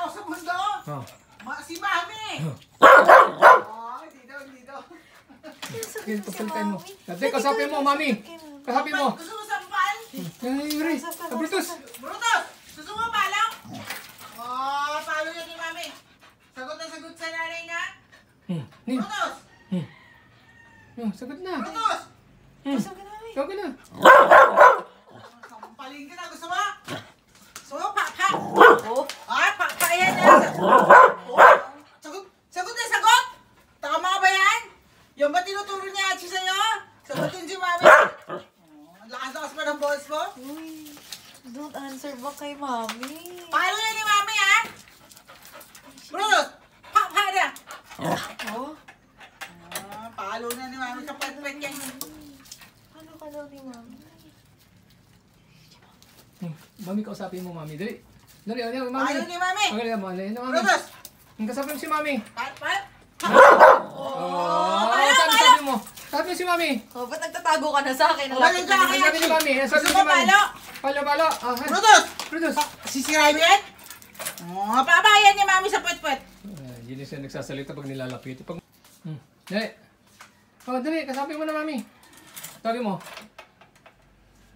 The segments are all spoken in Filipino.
tao sa mundo? Oh. Si Mami! Dito. Sige, pagsalitahin mo. Dati, kasapin mo, Mami. Kasapin mo. Gusto mo sampal? Ay, Yuri. Brutus. Brutus! Gusto mo palo? Palo yan ni Mami. Sagot na sagot sa nanay na. Brutus! Sagot na. Brutus! Sagot na. Sampalin ka na. Gusto mo? Gusto mo? Pak! Pak yan na. Sagot na sagot! Tama ba yan? Yung ba tinuturo niya Achi sa'yo? Sagutin si Mami. Ang lakas-lakas pa ng boss mo. Uy, don't answer back kay Mami. Palo yan ni Mami, ha? Brutus! Pak na! Palo na ni Mami sa pet-pet yan. Ano ka daw ni Mami? Mami, kausapin mo, Mami. Dali. Dali, Mami. Palo ni Mami. Brutus! Ang kasapin mo si Mami. Sabi mo. Sabi mo si Mami. Ba't nagtatago ka na sa akin? Sabi ni Mami. Gusto mo palo? Palo. Brutus! Sisirain mo yan? Papayan ni Mami sa pet-pet. Yun yung nagsasalita pag nilalapit. Dali. Dali. Kasapin mo na, Mami. Sabi mo.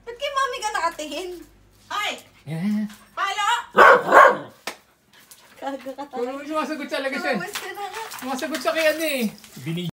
Ba't kay Mami ka nakatingin? Ay! Yeah. Palo! Kaga ka talaga. Sumasagot siya, lagi siya. Lumabas ka na nga. Sumasagot siya kay ano eh.